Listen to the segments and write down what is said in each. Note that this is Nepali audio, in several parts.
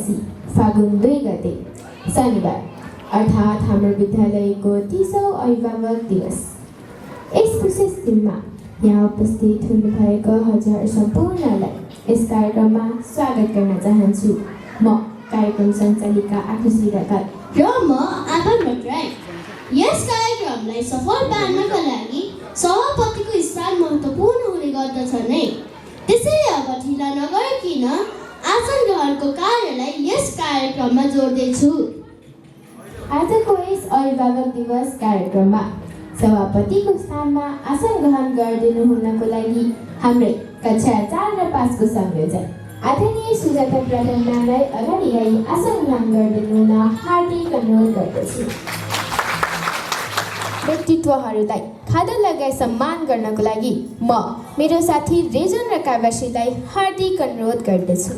1982 फागुन 2 गते शनिबार अर्थात् हाम्रो विद्यालयको 30औं अभिभावक दिवस। यस विशेष दिनमा यहाँ उपस्थित हुनुभएको हजुर सम्पूर्णलाई यस कार्यक्रममा स्वागत गर्न चाहन्छु। म कार्यक्रम सञ्चालिका आकृति रगत र म आभा भट्टराई। यस कार्यक्रमलाई सफल पार्नका लागि सभापतिको स्थान महत्त्वपूर्ण हुने गर्दछ नै। त्यसैले अब ढिला नगरिकन आसन ग्रहणको कार्यलाई यस कार्यक्रममा जोड्दैछु। आजको यस अभिभावक दिवस कार्यक्रममा सभापतिको स्थानमा आसन ग्रहण गरिदिनु हुनको लागि हाम्रै कक्षा 4 र 5 को संयोजक आदरणीय सुजाता प्रधानलाई अगाडि आई आसन ग्रहण गरिदिनु हुन हार्दिक अनुरोध गर्दछु। व्यक्तित्वहरूलाई खादा लगाई सम्मान गर्नको लागि म मेरो साथी रेजन र कावासीलाई हार्दिक अनुरोध गर्दछु।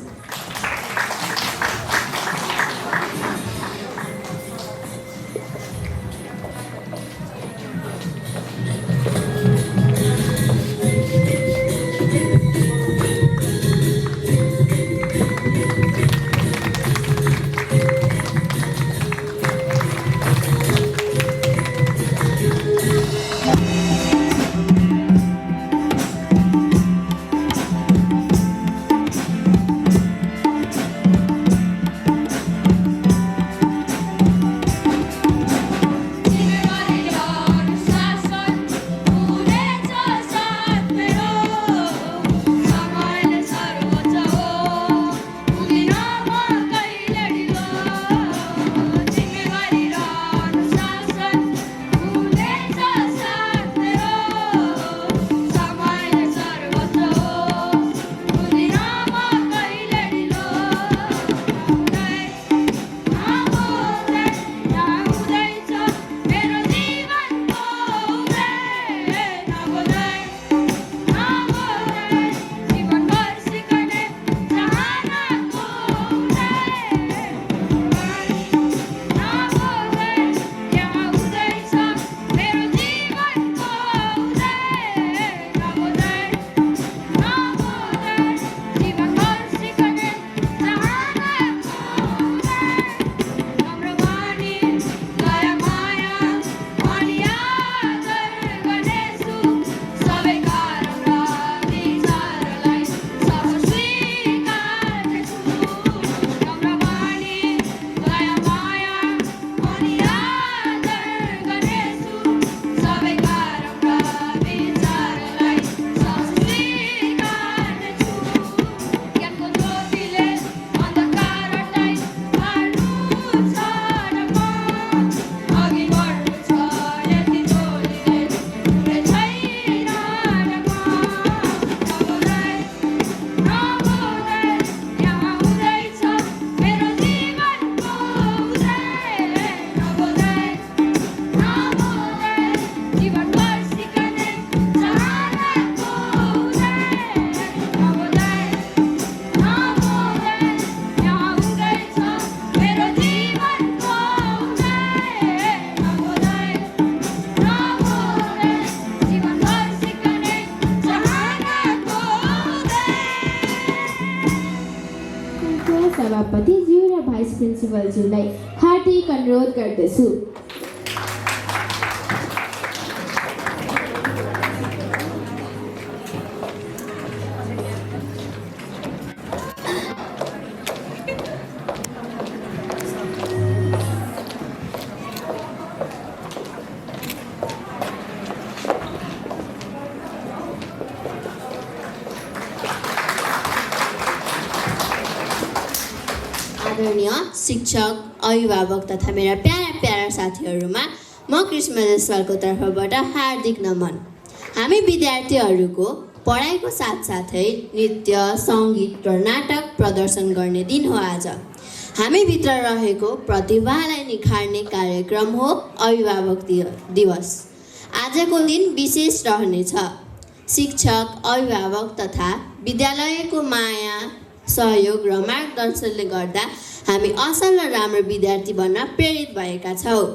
सभापतिज्यू र भाइस प्रिन्सिपलज्यूलाई हार्दिक अनुरोध गर्दछु। आदरणीय शिक्षक, अभिभावक तथा मेरा प्यारा प्यारा साथीहरूमा म क्रिस्मस स्कुलको तर्फबाट हार्दिक नमन। हामी विद्यार्थीहरूको पढाइको साथसाथै नृत्य, सङ्गीत र नाटक प्रदर्शन गर्ने दिन हो आज। हामी भित्र रहेको प्रतिभालाई निखार्ने कार्यक्रम हो अभिभावक दिवस। आजको दिन विशेष रहनेछ। शिक्षक, अभिभावक तथा विद्यालयको माया, सहयोग र मार्गदर्शनले गर्दा हामी असल र राम्रो विद्यार्थी बन्न प्रेरित भएका छौँ।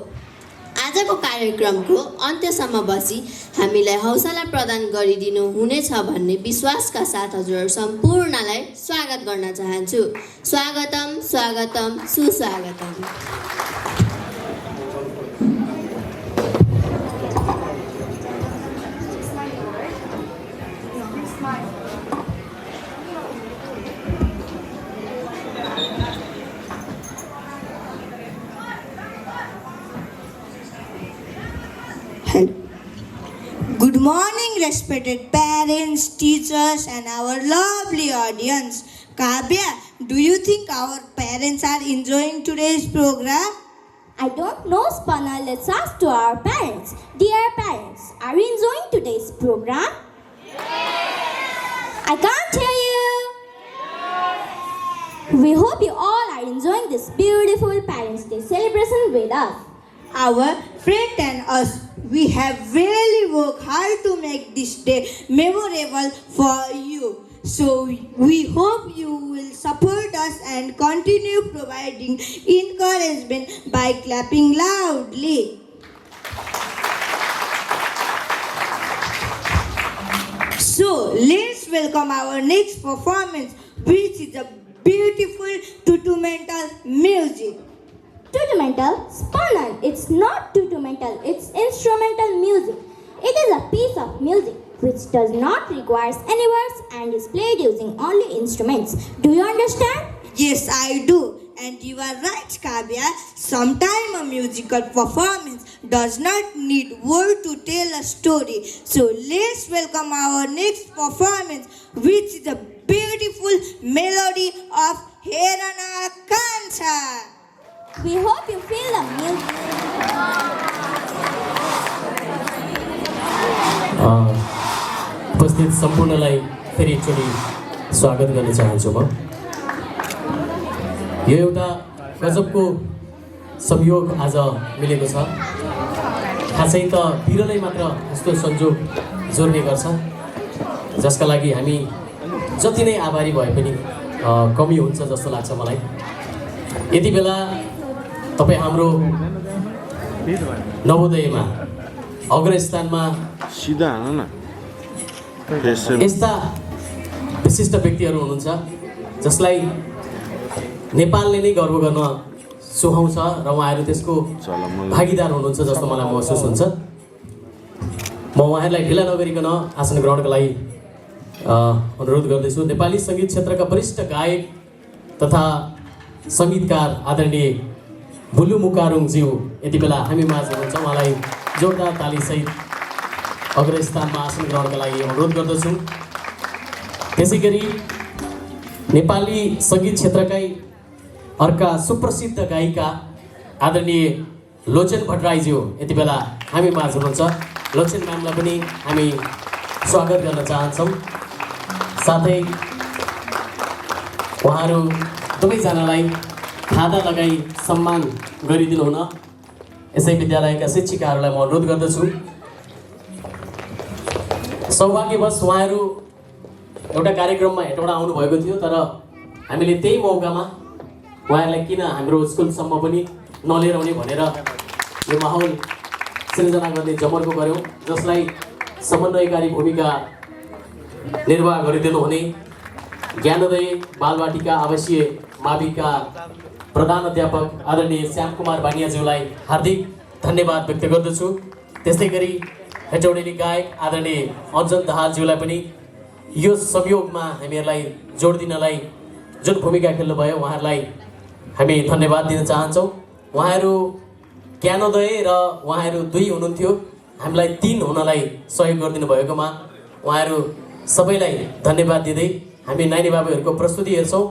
आजको कार्यक्रमको अन्त्यसम्म बसी हामीलाई हौसला प्रदान गरिदिनु हुनेछ भन्ने विश्वासका साथ हजुरहरू सम्पूर्णलाई स्वागत गर्न चाहन्छु। स्वागतम स्वागतम सुस्वागतम। Good morning, respected parents, teachers, and our lovely audience. Kavya, do you think our parents are enjoying today's program? I don't know, Spana. Let's ask to our parents. Dear parents, are you enjoying today's program? Yes. I can't hear you. Yes. We hope you all are enjoying this beautiful Parents' Day celebration with us. Our friend and us, we have really worked hard to make this day memorable for you. So we hope you will support us and continue providing encouragement by clapping loudly. So let's welcome our next performance, which is a beautiful tutu-mental music. Tutu-mental? Spanan, it's not tutu-mental, it's instrumental music. It is a piece of music which does not require any words and is played using only instruments. Do you understand? Yes, I do. And you are right, Kavya. Sometimes a musical performance does not need words to tell a story. So let's welcome our next performance, which is a beautiful melody of Herana Kancha. We hope you feel the music. उपस्थित सम्पूर्णलाई फेरि एकचोटि स्वागत गर्न चाहन्छु म। यो एउटा गजबको संयोग आज मिलेको छ। खासै त बिरलै मात्र यस्तो संयोग जोड्ने गर्छ, जसका लागि हामी जति नै आभारी भए पनि कमी हुन्छ जस्तो लाग्छ मलाई। यति बेला तपाईँ हाम्रो नवोदयमा अग्रस्थानमा यस्ता विशिष्ट व्यक्तिहरू हुनुहुन्छ जसलाई नेपालले नै गर्व गर्न सुहाउँछ र उहाँहरू त्यसको भागीदार हुनुहुन्छ जस्तो मलाई महसुस हुन्छ। म उहाँहरूलाई ढिला नगरिकन आसन ग्रहणको लागि अनुरोध गर्दैछु। नेपाली सङ्गीत क्षेत्रका वरिष्ठ गायक तथा सङ्गीतकार आदरणीय बुल्लु मुकारुङज्यू यति बेला हामी माझ हुनुहुन्छ। उहाँलाई जोरदार तालीसहित अग्रस्थानमा आसन ग्रहणका लागि अनुरोध गर्दछु। त्यसै गरी नेपाली सङ्गीत क्षेत्रकै अर्का सुप्रसिद्ध गायिका आदरणीय लोचन भट्टराईज्यू यति बेला हामी माझ हुनुहुन्छ। लोचन म्यामलाई पनि हामी स्वागत गर्न चाहन्छौँ। साथै उहाँहरू दुवैजनालाई खादा लगाई सम्मान गरिदिनु हुन यसै विद्यालयका शिक्षिकाहरूलाई म अनुरोध गर्दछु। सौभाग्यवश उहाँहरू एउटा कार्यक्रममा हेटौँडा आउनुभएको थियो, तर हामीले त्यही मौकामा उहाँहरूलाई किन हाम्रो स्कुलसम्म पनि नलिएर आउने भनेर यो माहौल सिर्जना गर्ने जमर्को गऱ्यौँ, जसलाई समन्वयकारी भूमिका निर्वाह गरिदिनु हुने ज्ञानोदय बालवाटिका आवासीय माविका प्रधान अध्यापक आदरणीय श्याम कुमार बानियाज्यूलाई हार्दिक धन्यवाद व्यक्त गर्दछु। त्यस्तै गरी हेटौडेली गायक आदरणीय अञ्जन दाहालज्यूलाई पनि यो संयोगमा हामीहरूलाई जोड दिनलाई जुन भूमिका खेल्नुभयो उहाँहरूलाई हामी धन्यवाद दिन चाहन्छौँ। उहाँहरू ज्ञानोदय र उहाँहरू दुई हुनुहुन्थ्यो, हामीलाई तीन हुनलाई सहयोग गरिदिनु भएकोमा उहाँहरू सबैलाई धन्यवाद दिँदै हामी नानी बाबुहरूको प्रस्तुति हेर्छौँ।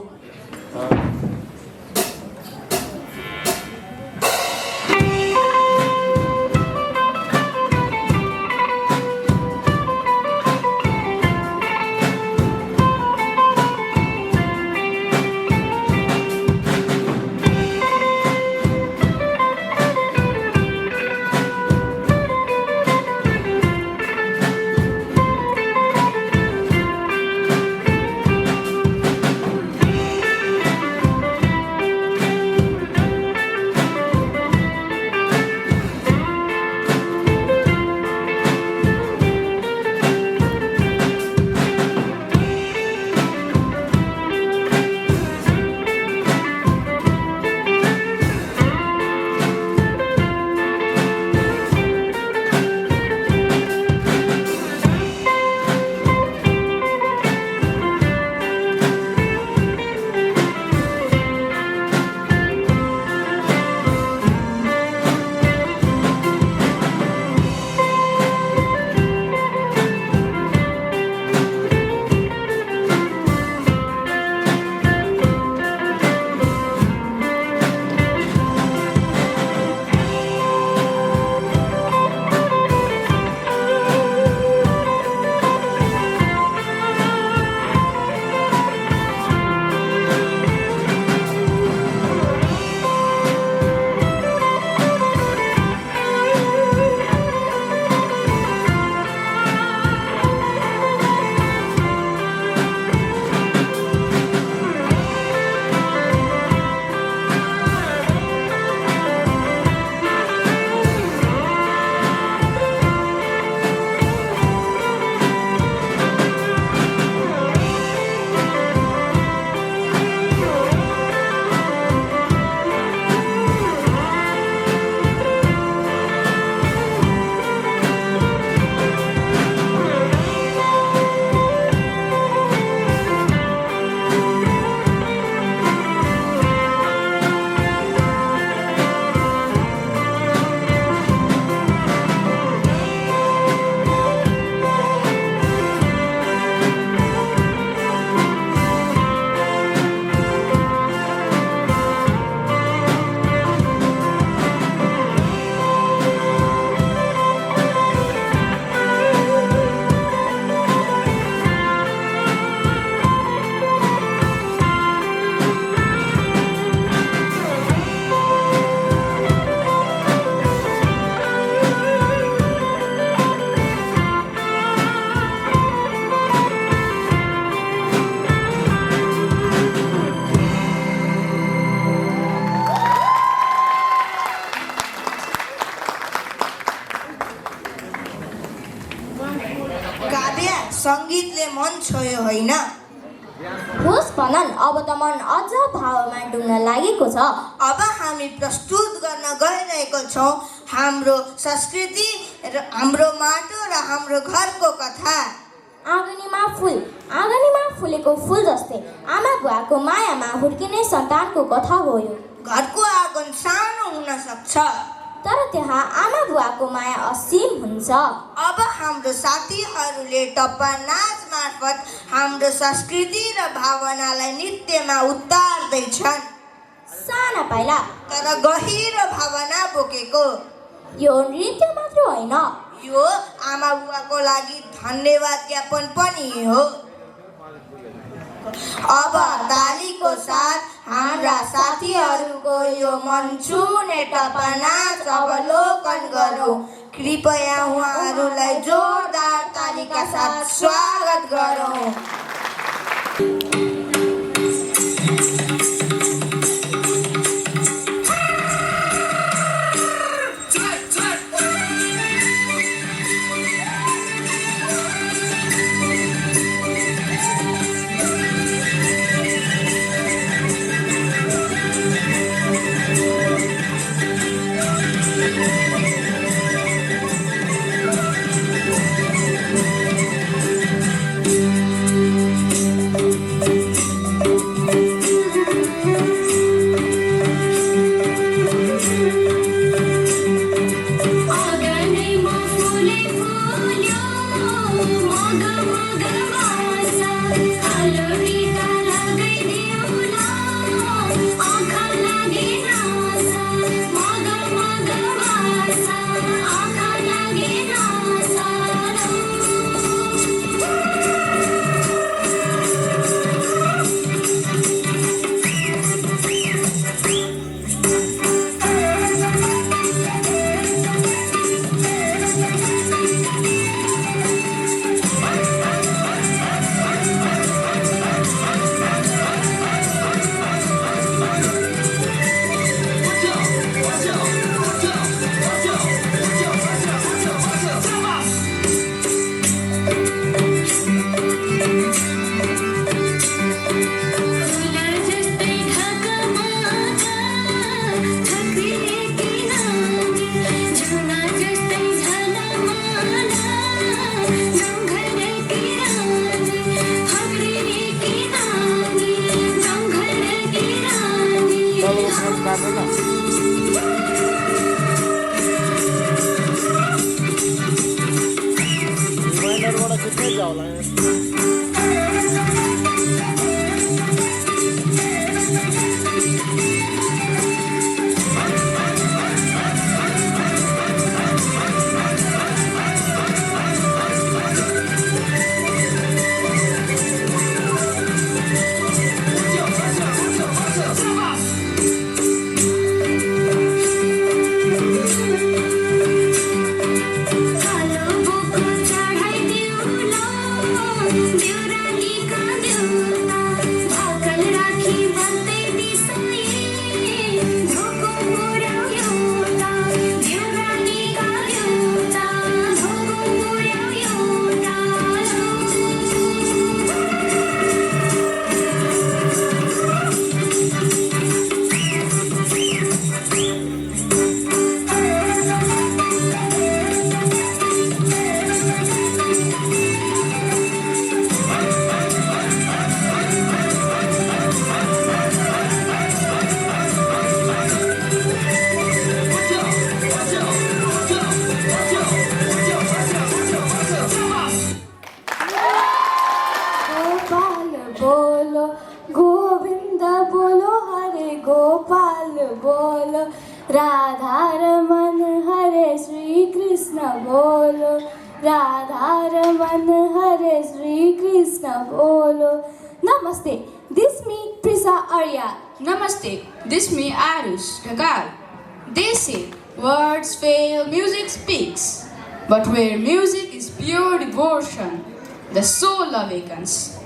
गीतले मन छोयो होइन। होस् भनन्, अब त मन अझ भावमा डुब्न लागेको छ। अब हामी प्रस्तुत गर्न गइरहेको छौँ हाम्रो संस्कृति र हाम्रो माटो र हाम्रो घरको कथा। आँगनीमा फुलेको फुल जस्तै आमा बुवाको मायामा हुर्किने सन्तानको कथा हो यो। घरको आँगन सानो हुन सक्छ, तर त्यहाँ आमा बुवाको माया असीम हुन्छ। अब हाम्रो साथीहरूले टप्पा नाच मार्फत हाम्रो संस्कृति र भावनालाई नृत्यमा उतार्दैछन्। साना पाइला तर गहिरो भावना बोकेको यो नृत्य मात्र होइन, यो आमा बुवाको लागि धन्यवाद ज्ञापन पनि हो। अब तालीको साथ हाम्रा साथीहरूको यो मन छुने टप्पा नाच अवलोकन गरौँ। कृपया उहाँहरूलाई जोरदार तालीका साथ स्वागत गरौँ। राधारमण हरे श्री कृष्ण बोलो, राधारमण हरे श्री कृष्ण बोलो. Namaste, this me Prisa Arya. Namaste, this me Arush Dhakal. They say words fail, music speaks. But where music is pure devotion, the soul awakens.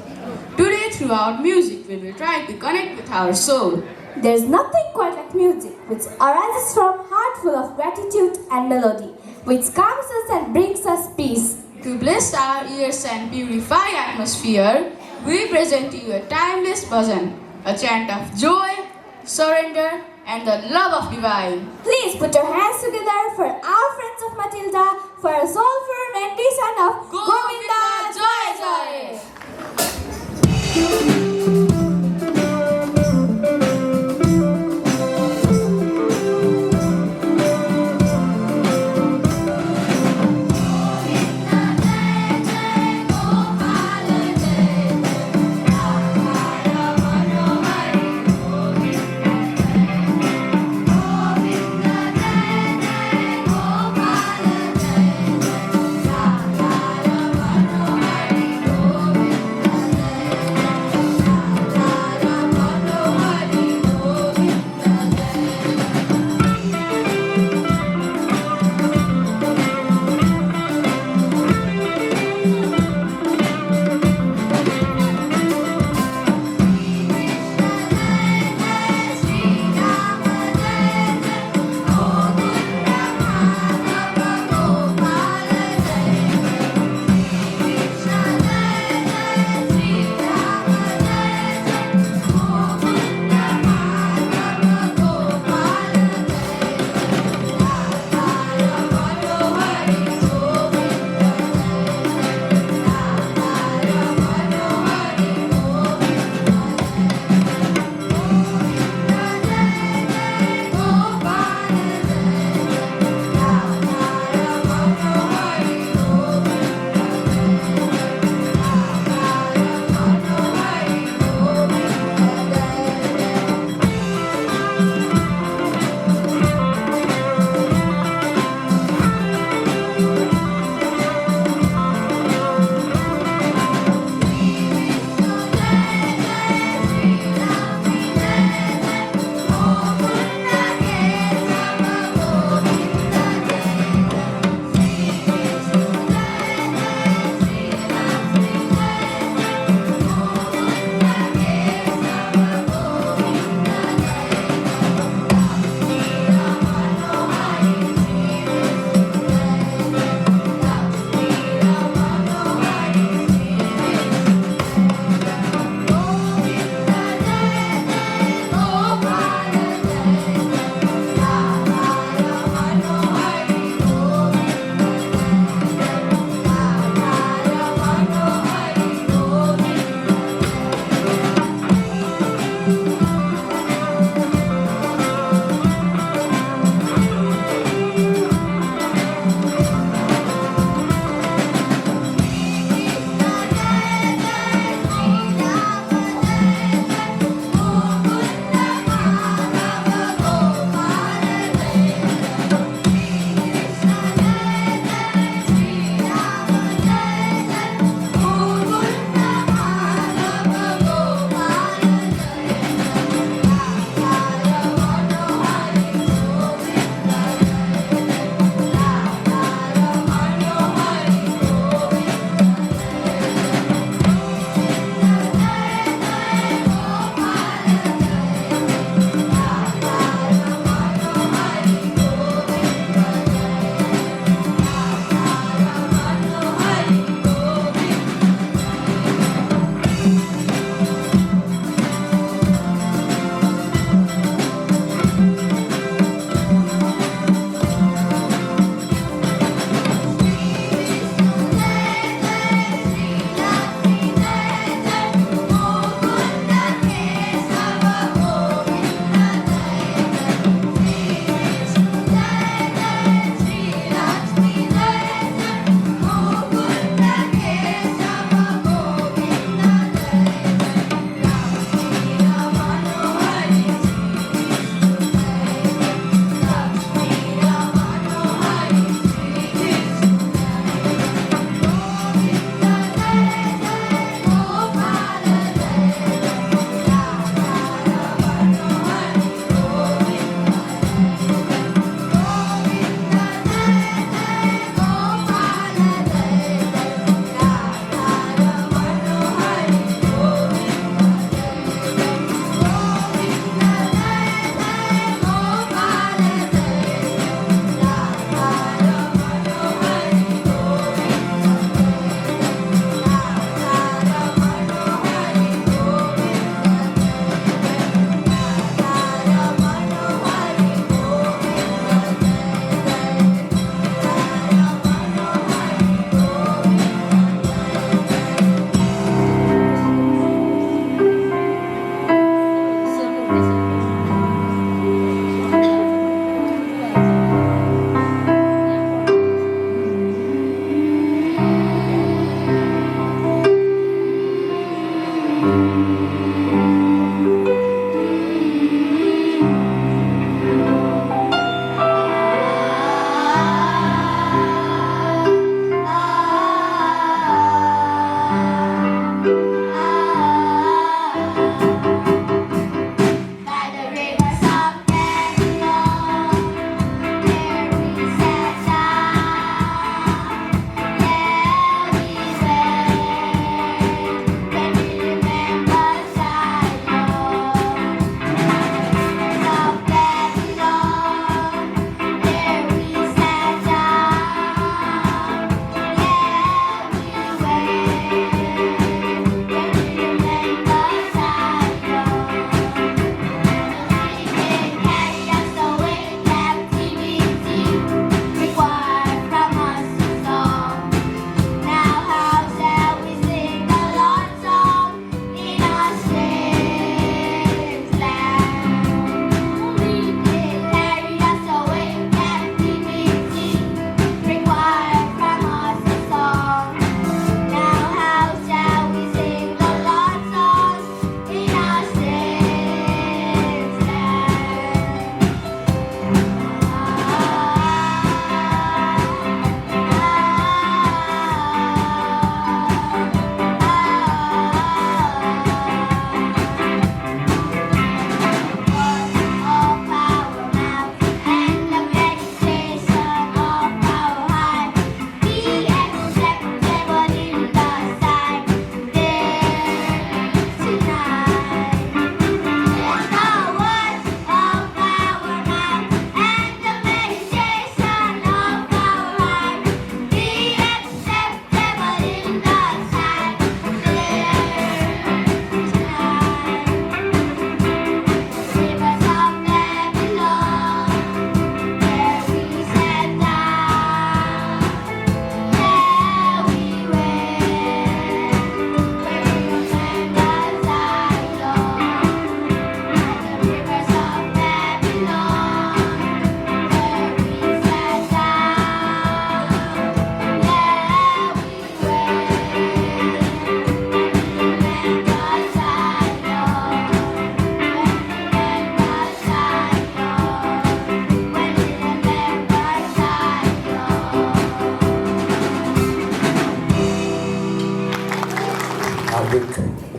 Today throughout music we will try to connect with our soul. There's nothing quite like music, which arises from heart full of gratitude and melody, which calms us and brings us peace. To bless our ears and purify atmosphere, we present to you a timeless bhajan, a chant of joy, surrender, and the love of divine. Please put your hands together for our friends of Matilda for a soulful rendition of Govinda Jai Jai.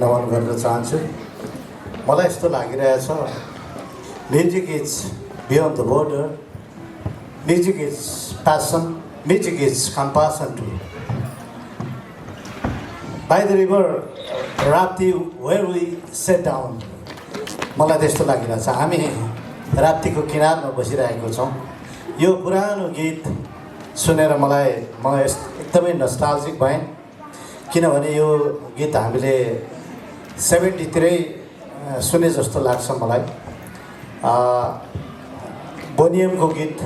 नमन गर्न चाहन्छु। मलाई यस्तो लागिरहेछ music is beyond the border, music is passion, music is compassion too. By the river Rapti where we set down, मलाई त्यस्तो लागिरहेछ। हामी राप्तीको किनारमा बसिरहेको छौँ। यो पुरानो गीत सुनेर म एकदमै नस्टाल्जिक भएँ, किनभने यो गीत हामीले 70तिरै सुने जस्तो लाग्छ मलाई। बोनियमको गीत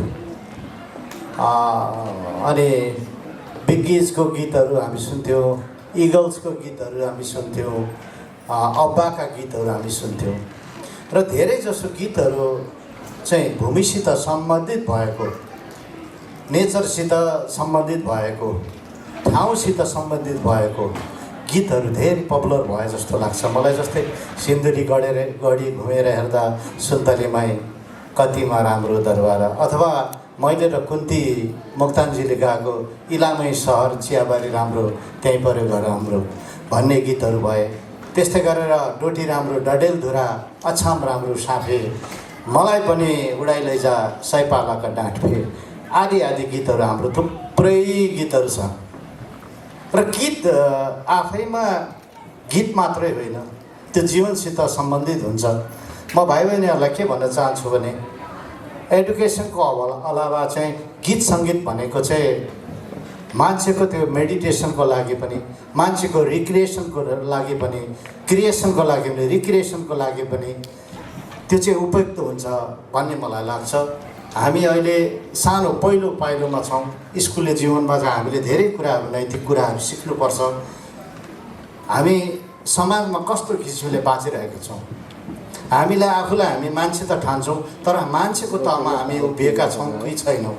अनि बिग्गिजको गीतहरू हामी सुन्थ्यौँ, इगल्सको गीतहरू हामी सुन्थ्यौँ, अब्बाका गीतहरू हामी सुन्थ्यौँ। र धेरैजसो गीतहरू चाहिँ भूमिसित सम्बन्धित भएको, नेचरसित सम्बन्धित भएको, ठाउँसित सम्बन्धित भएको गीतहरू धेरै पपुलर भए जस्तो लाग्छ मलाई। जस्तै सिन्धुली गढी घुमेर हेर्दा सुन्तलीमाई कतिमा राम्रो दरबार, अथवा मैले र कुन्ती मोक्तानजीले गाएको इलामै सहर चियाबारी राम्रो त्यहीँ पऱ्यो घर हाम्रो भन्ने गीतहरू भए। त्यस्तै गरेर डोटी राम्रो डडेलधुरा अछाम राम्रो साफे, मलाई पनि उडाइ लैजा सयपालाका डाँटफे आदि आदि गीतहरू हाम्रो थुप्रै गीतहरू छ। र गीत आफैमा गीत मात्रै होइन, त्यो जीवनसित सम्बन्धित हुन्छ। म भाइ बहिनीहरूलाई के भन्न चाहन्छु भने एडुकेसनको अलावा चाहिँ गीत सङ्गीत भनेको चाहिँ मान्छेको त्यो मेडिटेसनको लागि पनि, मान्छेको रिक्रिएसनको लागि पनि, क्रिएसनको लागि पनि, रिक्रिएसनको लागि पनि त्यो चाहिँ उपयुक्त हुन्छ भन्ने मलाई लाग्छ। हामी अहिले सानो पहिलो पाइलोमा छौँ। स्कुले जीवनमा चाहिँ हामीले धेरै कुराहरू, नैतिक कुराहरू सिक्नुपर्छ। हामी समाजमा कस्तो किसिमले बाँचिरहेका छौँ, हामीलाई आफूलाई हामी मान्छे त ठान्छौँ, तर मान्छेको तहमा हामी उभिएका छौँ कि छैनौँ।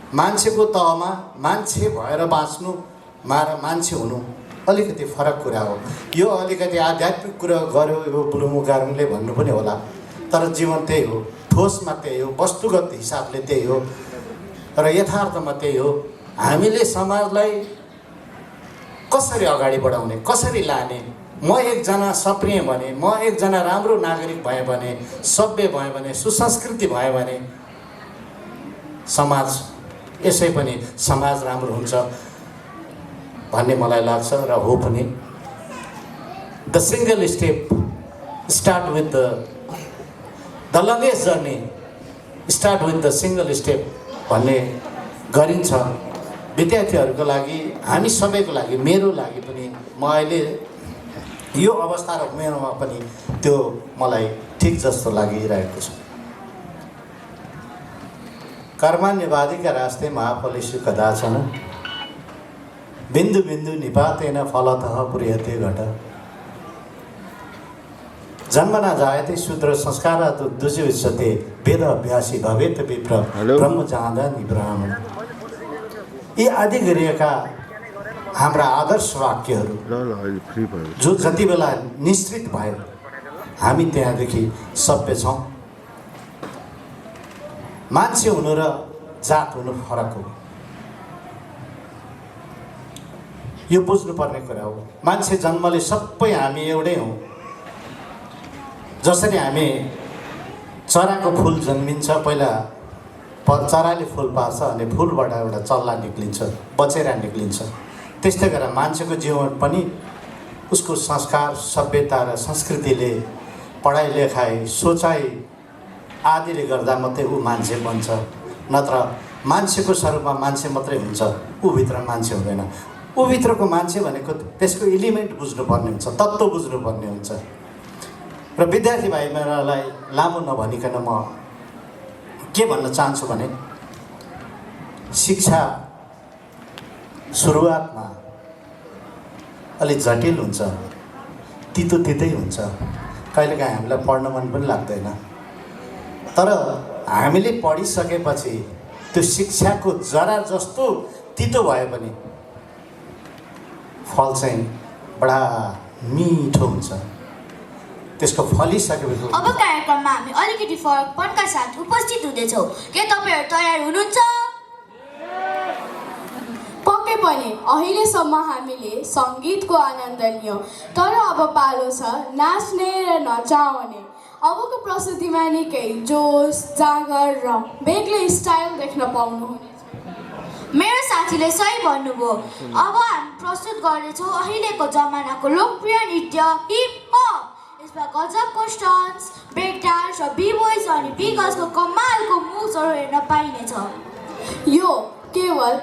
मान्छेको तहमा मान्छे भएर बाँच्नु र मान्छे हुनु अलिकति फरक कुरा हो। यो अलिकति आध्यात्मिक कुरा गर्यो यो बुलुमु गारुङले भन्नु पनि होला, तर जीवन त्यही हो, ठोसमा त्यही हो, वस्तुगत हिसाबले त्यही हो र यथार्थमा त्यही हो। हामीले समाजलाई कसरी अगाडि बढाउने, कसरी लाने, म एकजना सप्रिय भने, म एकजना राम्रो नागरिक भएँ भने, सभ्य भएँ भने, सुसंस्कृति भएँ भने समाज यसै पनि समाज राम्रो हुन्छ भन्ने मलाई लाग्छ र हो पनि। The single step start with the longest journey start with the single step भन्ने गरिन्छ। विद्यार्थीहरूको लागि, हामी सबैको लागि, मेरो लागि पनि, म अहिले यो अवस्था र उमेरमा पनि त्यो मलाई ठिक जस्तो लागिरहेको छ। कर्माण्यवादीका रास्ते महाफलेषु कदाचन बिन्दु बिन्दु निपातेन फलतः पुर्यते घट। जन्मना जायते शूद्र संस्कारात् दुजुच्यते वेद अभ्यासी भवेत् विप्र ब्रह्म जाँदानि ब्राह्मण। यी आदि गरिएका हाम्रा आदर्श वाक्यहरू जो जति बेला निश्चित भयो हामी त्यहाँदेखि सभ्य छौँ। मान्छे हुनु र जात हुनु फरक हो, यो बुझ्नुपर्ने कुरा हो। मान्छे जन्मले सबै हामी एउटै हौँ। जसरी हामी चराको फुल जन्मिन्छ, पहिला चराले फुल पार्छ अनि फुलबाट एउटा चल्ला निक्लिन्छ, बचेरा निक्लिन्छ। त्यस्तै गरेर मान्छेको जीवन पनि उसको संस्कार, सभ्यता र संस्कृतिले, पढाइ लेखाइ, सोचाइ आदिले गर्दा मात्रै ऊ मान्छे बन्छ। नत्र मान्छेको स्वरूपमा मान्छे मात्रै हुन्छ, ऊभित्र मान्छे हुँदैन। ऊभित्रको मान्छे भनेको त्यसको एलिमेन्ट बुझ्नुपर्ने हुन्छ, तत्त्व बुझ्नुपर्ने हुन्छ। र विद्यार्थी भाइ बहिनीलाई लामो नभनिकन म के भन्न चाहन्छु भने शिक्षा सुरुवातमा अलिक जटिल हुन्छ, तितो तितै हुन्छ, कहिलेकाहीँ हामीलाई पढ्न मन पनि लाग्दैन। तर हामीले पढिसकेपछि त्यो शिक्षाको जरा जस्तो तितो भए पनि फल चाहिँ बडा मिठो हुन्छ। त्यसको फलिसकेपछि अब कार्यक्रममा हामी अलिकति फरकपनका साथ उपस्थित हुँदैछौँ। के तपाईँहरू तयार हुनुहुन्छ? पक्कै पनि अहिलेसम्म हामीले सङ्गीतको आनन्द लियौँ, तर अब पालो छ नाच्ने र नचाउने। अबको प्रस्तुतिमा निकै जोस, जाँगर र बेग्लै स्टाइल देख्न पाउनुहुनेछ। मेरो साथीले सही भन्नुभयो। अब हामी प्रस्तुत गर्नेछौँ अहिलेको जमानाको लोकप्रिय नृत्य हिप हप। यसमा गजबको स्टन्ट्स, ब्रेक डान्स र बी-बोयज अनि बी-गर्ल्सको कमालको मुभ्सहरू हेर्न पाइनेछ। यो केवल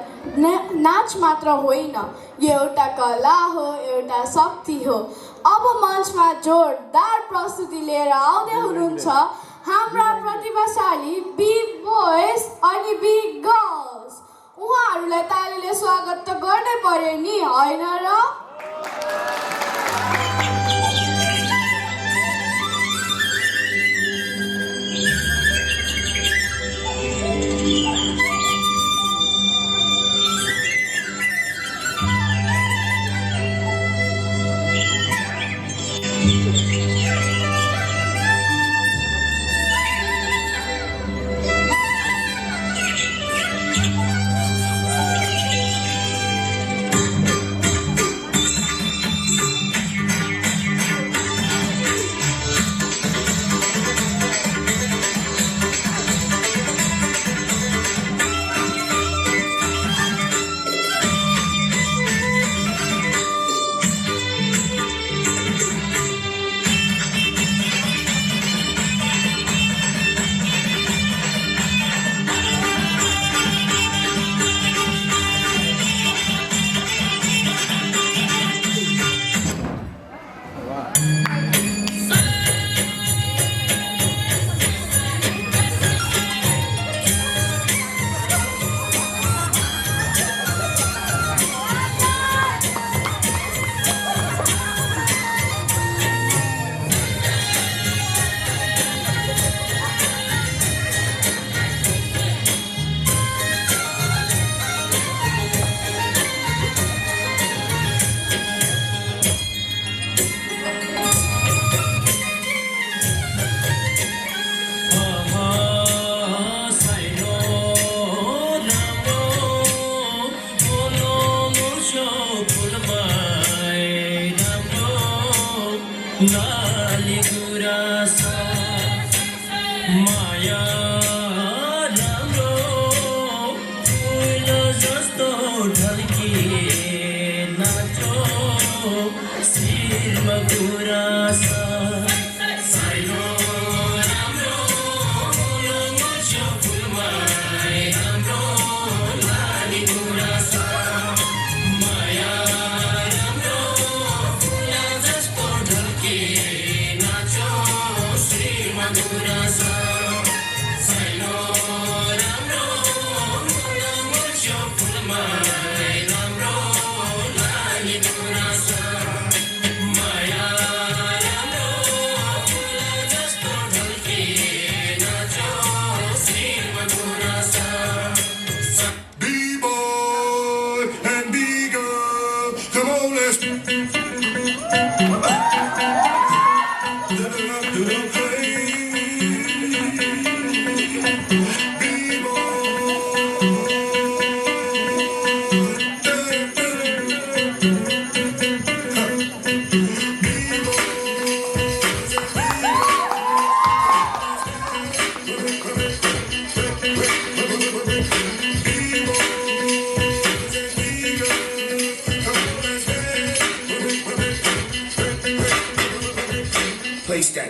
नाच मात्र होइन, यो एउटा कला हो, एउटा शक्ति हो। अब मञ्चमा जोरदार प्रस्तुति लिएर आउँदै हुनुहुन्छ हाम्रा प्रतिभाशाली बी-बोयज अनि बी-गर्ल्स। उहाँहरूलाई तालीले स्वागत त गर्नै पर्यो नि, होइन र?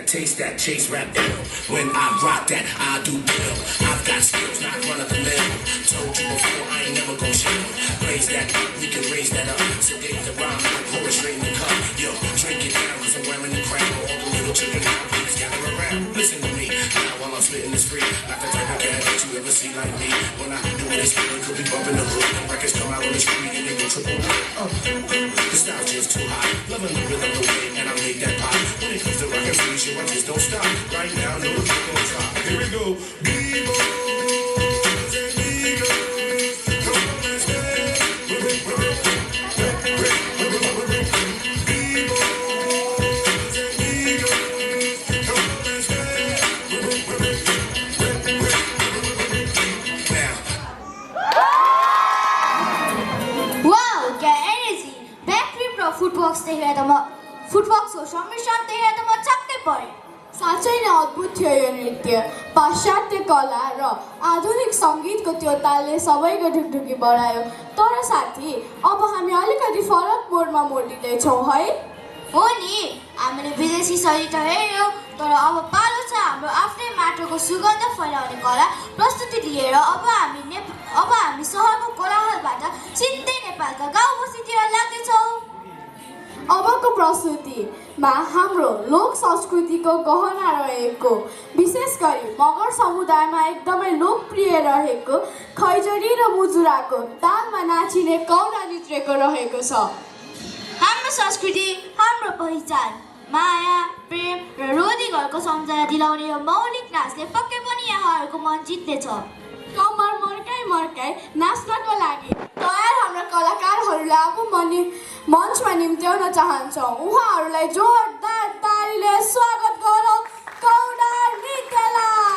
Taste that, chase rap ill. When I rock that, I do ill. I've got skills, not run of the mill. Told you before, I ain't never gon' chill. Raise that up, we can raise that up. Sedate the rhyme, pour it straight in the cup. Yo, drink it down, cause I'm wearing the crown. All the little children now, please gather around. Listen to me, now while I'm spitting this free. Not the type of cat that you ever see like me. When I do it, it's good, could be bumping the hood. Records come out on the street and they go triple. The style's just too high. Loving the rhythm, the way, and I make that pop. When it comes to rock and free, I just don't stop. Right now, no, we're gonna drop. Here we go. B-boys and B-girls, come on, let's dance. B-boys and B-girls, come on, let's dance. Now. Wow! फुटबक्सको सम्मिश्रण देखेर त म चक्कै परेँ। साँच्चै नै अद्भुत थियो यो नृत्य। पाश्चात्य कला र आधुनिक सङ्गीतको त्यो तालले सबैको ढुकढुकी बढायो। तर साथी, अब हामी अलिकति फरक मोडमा मोडिँदैछौँ है। हो नि, हामीले विदेशी शैली त हेऱ्यौँ, तर अब पालो छ हाम्रो आफ्नै माटोको सुगन्ध फैलाउने कला प्रस्तुति लिएर अब हामी सहरको कोलाहलबाट सिधै नेपालका गाउँ बस्तीतिर लाग्दैछौँ। अबको प्रस्तुतिमा हाम्रो लोक संस्कृतिको गहना रहेको, विशेष गरी मगर समुदायमा एकदमै लोकप्रिय रहेको खैजडी र मुजुराको तालमा नाचिने कौडा नृत्यको रहेको छ। हाम्रो संस्कृति, हाम्रो पहिचान, माया, प्रेम र रोदी घरको सम्झना दिलाउने यो मौलिक नाचले पक्कै पनि यहाँहरूको मन जित्नेछ। कम्मर मर्काई नाच्नको लागि तयार हाम्रा कलाकारहरूलाई अब मञ्चमा निम्त्याउन चाहन्छौँ। उहाँहरूलाई जोरदार तालीले स्वागत गरौँ कौडा नृत्यलाई।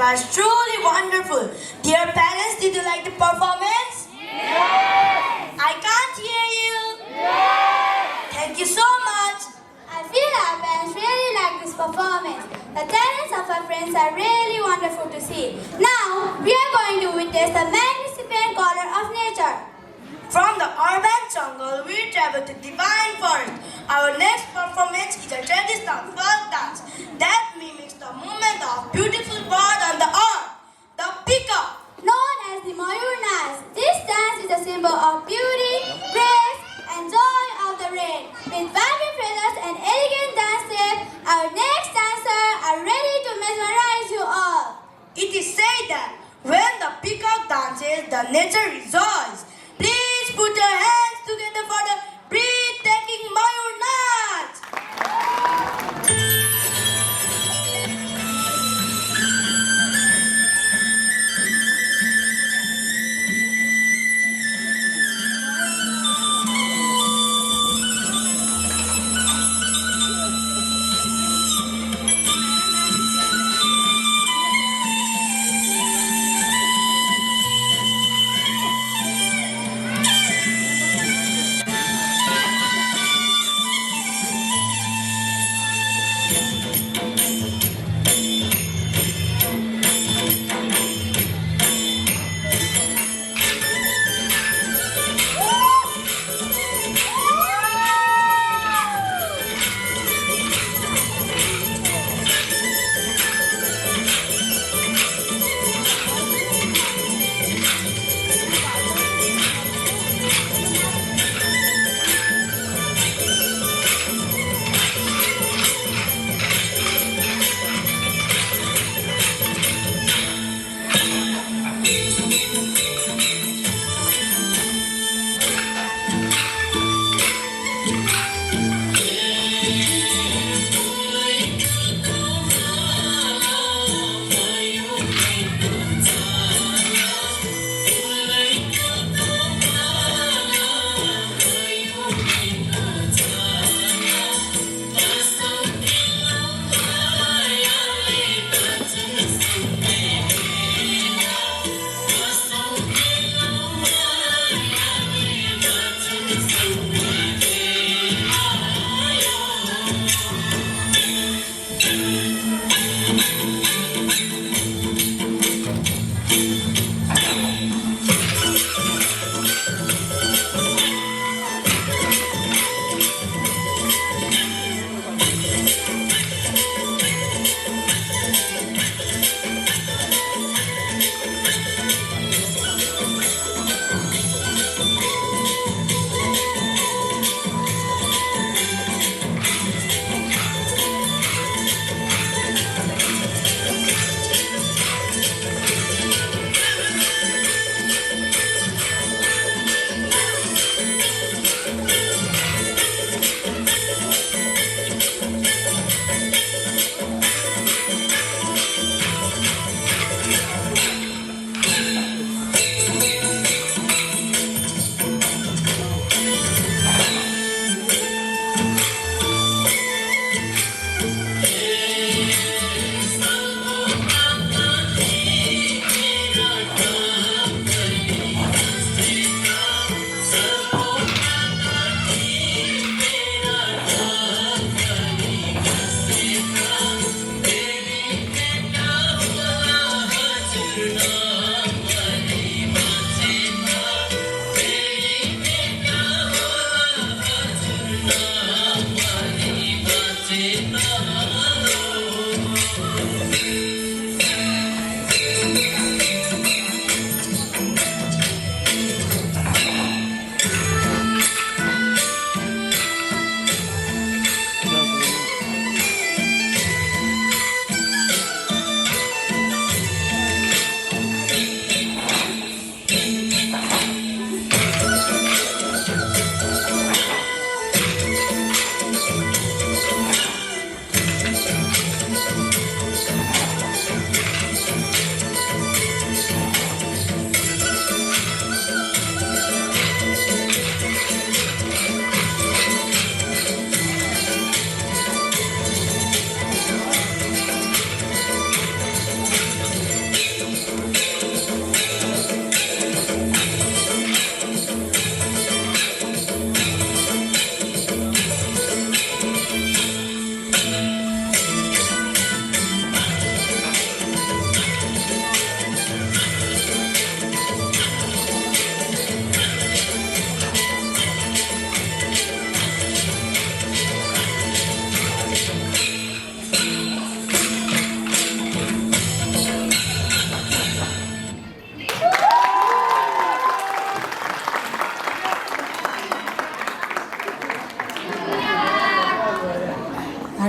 was truly wonderful. Dear parents, did you like the performance? Yes! I can't hear you. Yes! Thank you so much. I feel our parents really like this performance. The talents of our friends are really wonderful to see. Now, we are going to witness the magnificent color of nature. From the urban jungle, we travel to divine forest. Our next performance is a traditional folk dance that mimics the movement of beautiful bird on the earth, the peacock. Known as the Mayur Nas, this dance is a symbol of beauty, grace, and joy of the rain. With vibrant feathers and elegant dance steps, our next dancers are ready to mesmerize you all. It is said that when the peacock dances, the nature rejoices. Please put your hands together for the breathtaking Mayur Naach.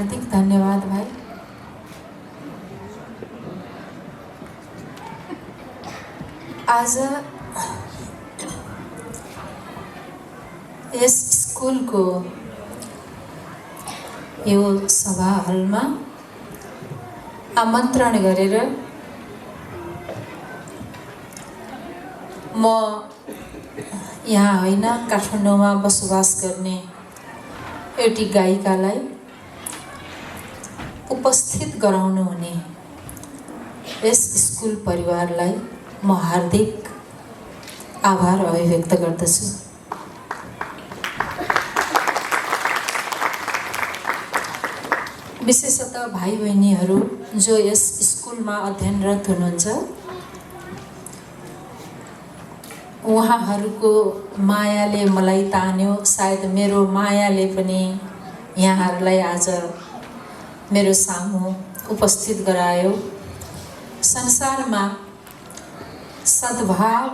हार्दिक धन्यवाद भाइ। आज यस स्कुलको यो सभा हलमा आमन्त्रण गरेर म यहाँ होइन काठमाडौँमा बसोबास गर्ने एउटी गायिकालाई उपस्थित गराउनु हुने यस स्कुल परिवारलाई म हार्दिक आभार अभिव्यक्त गर्दछु। विशेषतः भाइ बहिनीहरू जो यस स्कुलमा अध्ययनरत हुनुहुन्छ, उहाँहरूको मायाले मलाई तान्यो, सायद मेरो मायाले पनि यहाँहरूलाई आज मेरो सामु उपस्थित गरायो। संसारमा सद्भाव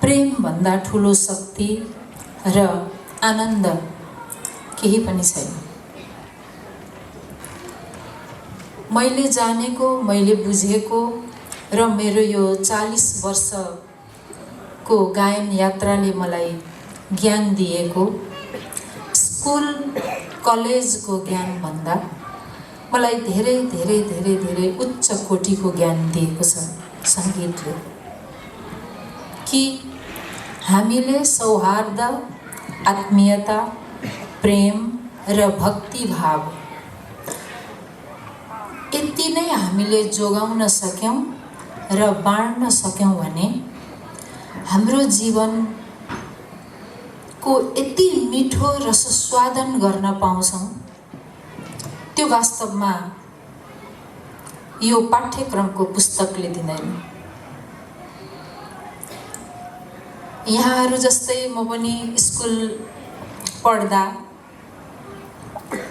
प्रेम भन्दा ठुलो शक्ति र आनन्द केही पनि छैन। मैले जानेको, मैले बुझेको र मेरो यो 40 वर्षको गायन यात्राले मलाई ज्ञान दिएको स्कुल कलेजको ज्ञान भन्दा मलाई धेरै धेरै धेरै धेरै उच्च कोटिको ज्ञान दिएको छ सङ्गीतले। कि हामीले सौहार्द, आत्मीयता, प्रेम र भक्तिभाव यति नै हामीले जोगाउन सक्यौँ र बाँड्न सक्यौँ भने हाम्रो जीवनको यति मिठो रसस्वादन गर्न पाउँछौँ, त्यो वास्तवमा यो पाठ्यक्रमको पुस्तकले दिँदैन। यहाँहरू जस्तै म पनि स्कुल पढ्दा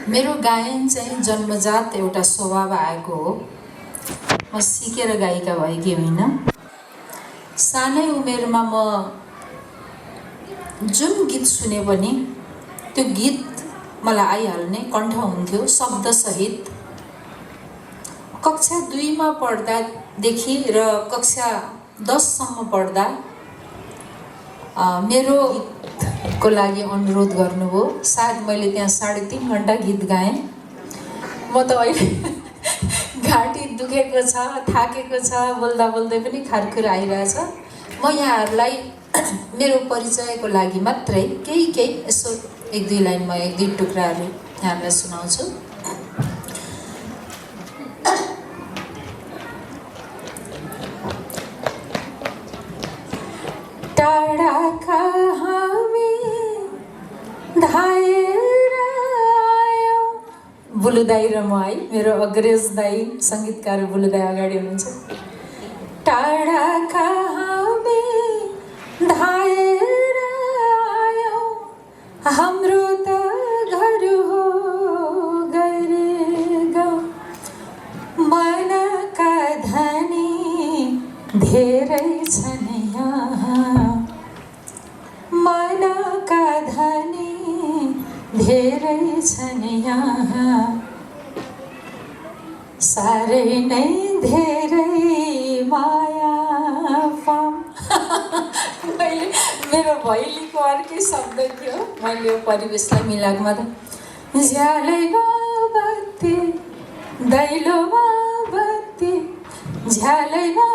मेरो गायन चाहिँ जन्मजात एउटा स्वभाव आएको हो। म सिकेर गायिका भएकी होइन। सानै उमेरमा म जुन गीत सुने पनि त्यो गीत मलाई आइहाल्ने, कण्ठ हुन्थ्यो शब्दसहित। कक्षा 2 मा पढ्दादेखि र कक्षा 10 सम्म पढ्दा मेरो गीतको लागि अनुरोध गर्नुभयो। सायद मैले त्यहाँ 3.5 घण्टा गीत गाएँ। म त अहिले घाँटी दुखेको छ, थाकेको छ, बोल्दा बोल्दै पनि खारखुर आइरहेछ। म यहाँहरूलाई मेरो परिचयको लागि मात्रै केही यसो 1-2 लाइन म 1-2 टुक्राहरू यहाँहरूलाई सुनाउँछु। टाढाका हामी धाएर आयो। बुलु दाई र म है, मेरो अग्रेज दाई सङ्गीतकार बुलु दाई अगाडि हुनुहुन्छ। टाढाका हामी धाएर आयो, हाम्रो त घर हो गरे गाउँ। मनका धनी धेरै छन् यहाँ, मनका धनी धेरै छन् यहाँ, साह्रै नै धेरै माया पाऊँ। मैले मेरो भैलीको अर्कै शब्द थियो, मैले यो परिवेशलाई मिलाएको मात्र। झ्यालैमा बत्ती दैलोमा बत्ती, झ्यालैमा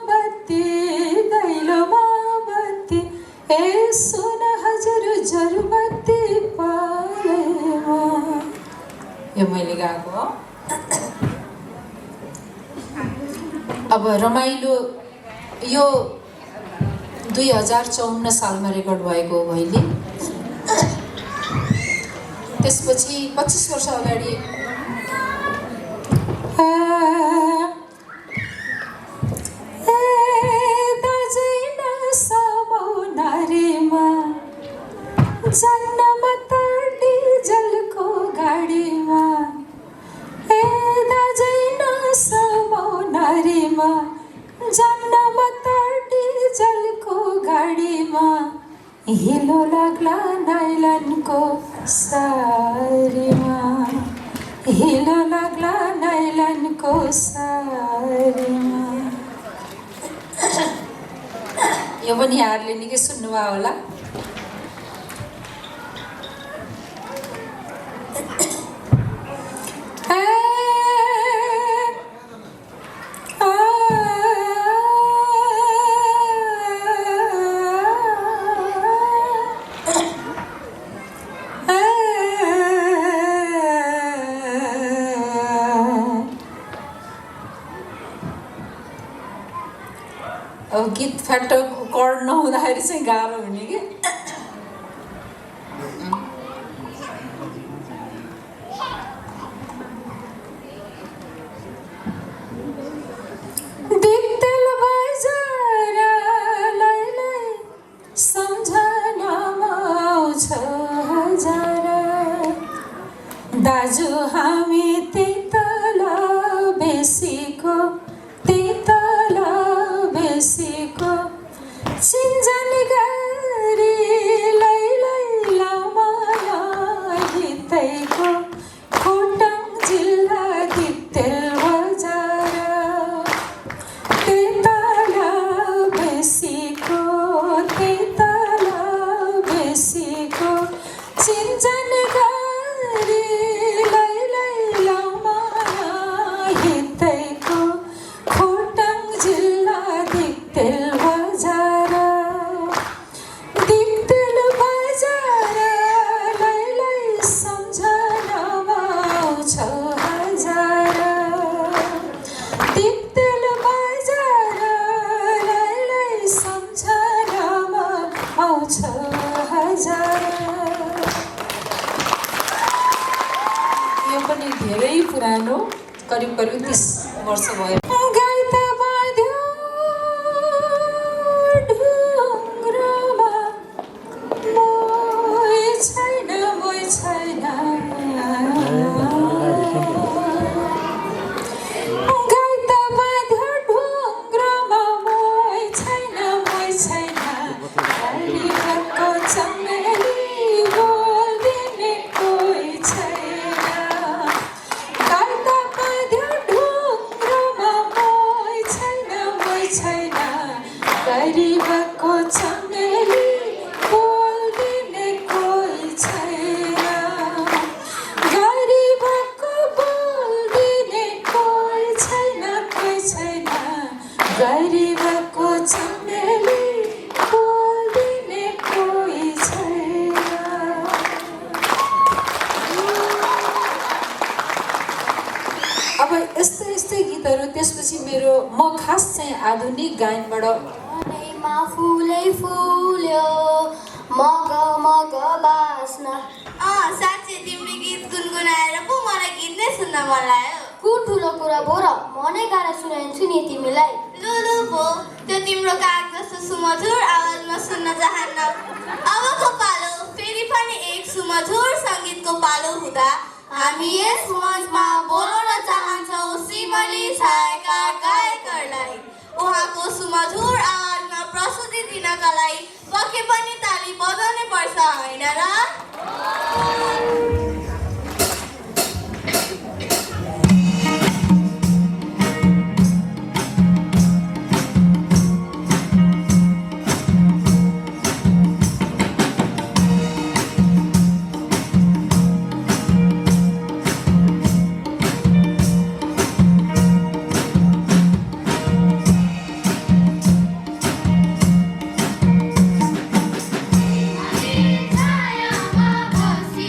बत्ती दैलोमा बत्ती, ए सुन हजुर जरबत्ती पालैमा। यो मैले गाएको हो। अब रमाइलो यो 2054 सालमा रेकर्ड भएको हो भैली। त्यसपछि 25 वर्ष अगाडि जन्म त डिजलको गाडीमा, ए दाजै नसमौ नारीमा, जन्म त डिजलको गाडीमा, हिलो लाग्ला नाइलनको सारीमा। हिलो लाग्ला नाइलनको सारीमा। यो पनि यहाँहरूले निकै सुन्नुभयो होला। अब गीत फ्याक्टर कर्ड नहुँदाखेरि चाहिँ गाह्रो हुने कि। दिक्तेल बजारलाई सम्झनामा आउँछ हजार। दाजु हामी त्यही तल बेसीको बेसीको चिन्जन गरी लामाया हितैको खोटाङ जिल्ला दिक्तेल बजार। तेतल बेसीको चिन्जन गरी लामाया हितैको खोटाङ जिल्ला दिक्तेल बजार। दिक्तेल बजारलाई सम्झनामा आउँछ हजार। दिक्तेल बजारलाई सम्झनामा आउँछ हजार। यो पनि धेरै पुरानो, करिब 30 वर्ष भयो। गरीबको चमेली बोल्दिने कोही छैन। गरीबको बोल्दिने कोही छैन। गरीबको चमेली बोल्दिने कोही छैन। अब यस्तै गीतहरू। त्यसपछि म खास चाहिँ आधुनिक गायनबाट फुलै फुल्यो मग मग बास्न। साँच्चै तिम्रो गीत गुनगुनाएर पो मलाई गीत नै सुन्न मन लाग्यो। कु ठुलो कुरा भो र म नै गाएर सुनाइन्छु नि तिमीलाई। लुलु भो, त्यो तिम्रो काग जस्तो सुमधुर आवाजमा सुन्न चाहन्न। अबको पालो फेरि पनि एक सुमधुर सङ्गीतको पालो हुँदा हामी यस मञ्चमा बोलाउन चाहन्छौँ सिमली छाएका गायकहरूलाई। उहाँको सुमधुर आवाजमा प्रस्तुति दिनका लागि पक्कै पनि ताली बजाउनै पर्छ, होइन र? छायामा बसी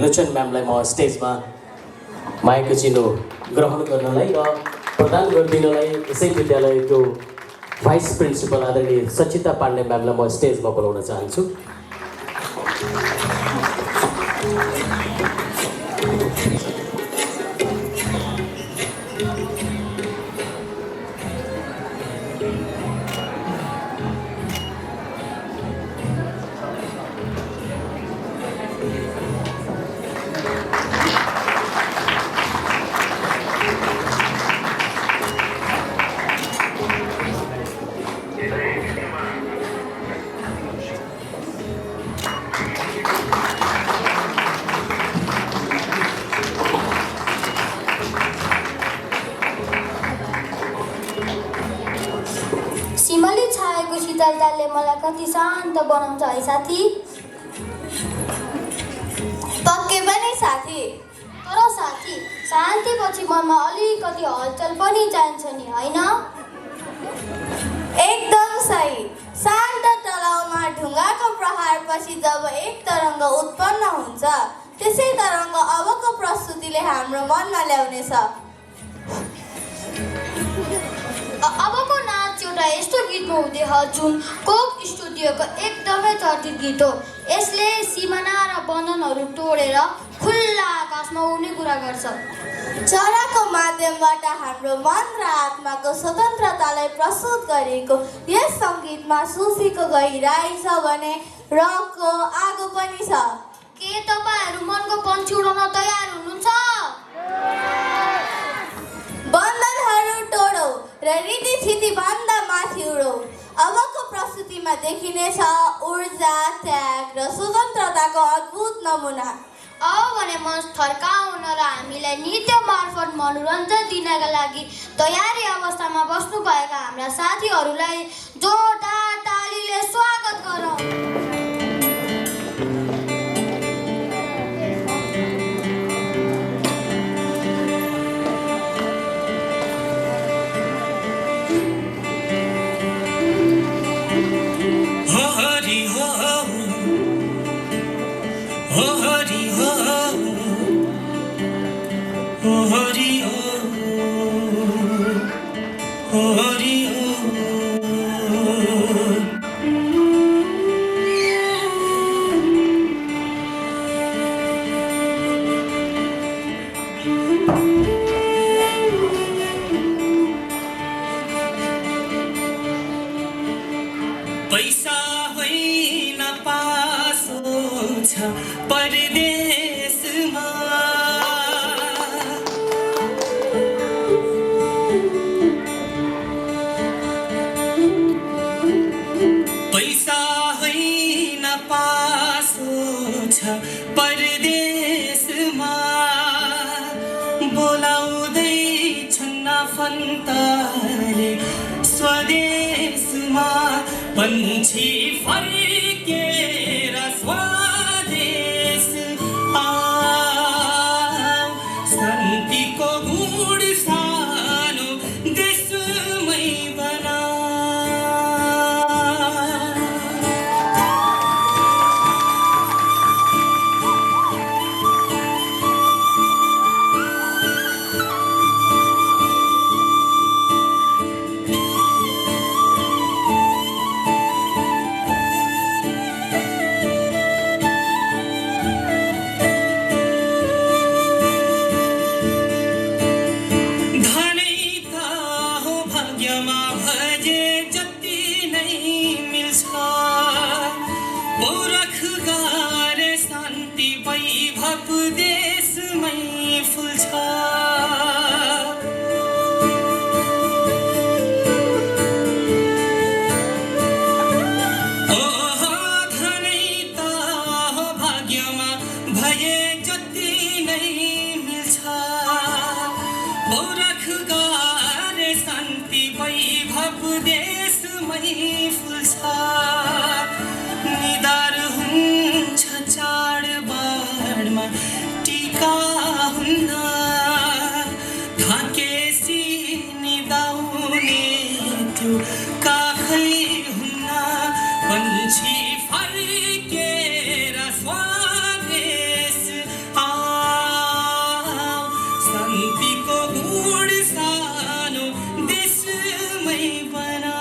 लोचन म्यामलाई म स्टेजमा मायाको चिनो ग्रहण गर्नलाई र प्रदान गरिदिनलाई यसै विद्यालयको भाइस प्रिन्सिपल आदरणीय सचिता पाण्डे म्यामलाई म स्टेजमा बोलाउन चाहन्छु। सिमली छाएको शीतलताले मलाई कति शान्त बनाउँछ है साथी। पक्कै पनि साथी। तर साथी, शान्तिपछि मनमा अलिकति हलचल पनि चाहिन्छ नि, होइन? एकदम सही। शान्त तलाउमा ढुङ्गाको प्रहारपछि जब एक तरङ्ग उत्पन्न हुन्छ, त्यसै तरङ्ग अबको प्रस्तुतिले हाम्रो मनमा ल्याउनेछ। अबको नाच एउटा यस्तो गीतमा हुँदै छ जुन कोक स्टुडियोको एकदमै चर्चित गीत हो। यसले सिमाना र बन्धनहरू तोडेर खुल्ला आकाशमा उड्ने कुरा गर्छ। चराको माध्यमबाट हाम्रो मन र आत्माको स्वतन्त्रतालाई प्रस्तुत गरिएको यस सङ्गीतमा सुफीको गहिराई छ भने रकको आगो पनि छ। के तपाईँहरू मनको पन्छी उडाउन तयार हुनुहुन्छ? बन्धनहरू तोडौ र रीतिथितिभन्दा माथि उडौ। अबको प्रस्तुतिमा देखिनेछ ऊर्जा, त्याग र स्वतन्त्रताको अद्भुत नमुना। अब भने मञ्च थर्काउन र हामीलाई नृत्य मार्फत मनोरञ्जन दिनका लागि तयारी अवस्थामा बस्नुभएका हाम्रा साथीहरूलाई जोरदार तालीले स्वागत गरौँ। पैसा होइन पासो छ परदेशमा, पैसा होइन पासो छ परदेशमा, बोलाउँदैछन् आफन्तले स्वदेशमा, पन्छी फर्केर स्वदेश शान्तिको गुड सानो देशमै बना। शान्तिको गुड सानो देशमै बना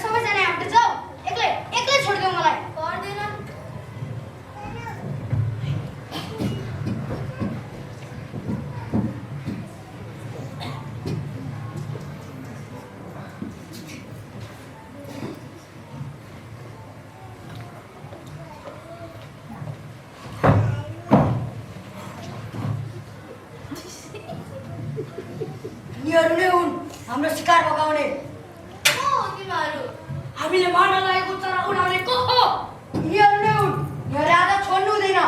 सबैजना एउटा जाऊ एक्लै एक्लै छोडिदेऊ मलाई पर्दैन यिनीहरू नै हुन् हाम्रो शिकार भगाउने। को हो तिमीहरू? हामीले मार्न लागेको चरा उडाउने को हो? यिनीहरू नै हुन्। यिनीहरूले आज छोड्नु हुँदैन।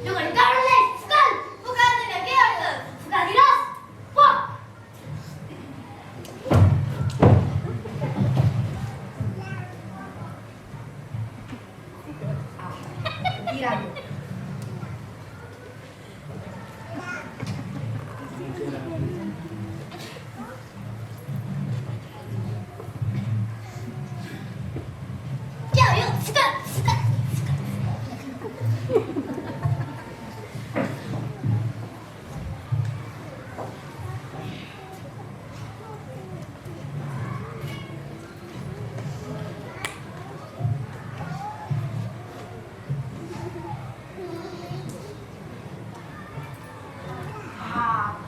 यो घडी कारोलाई स्कल फुकाउँदैन के अर्थ? फुकादिनुहोस् पो। बिरामी के हो यो? स्कल स्कल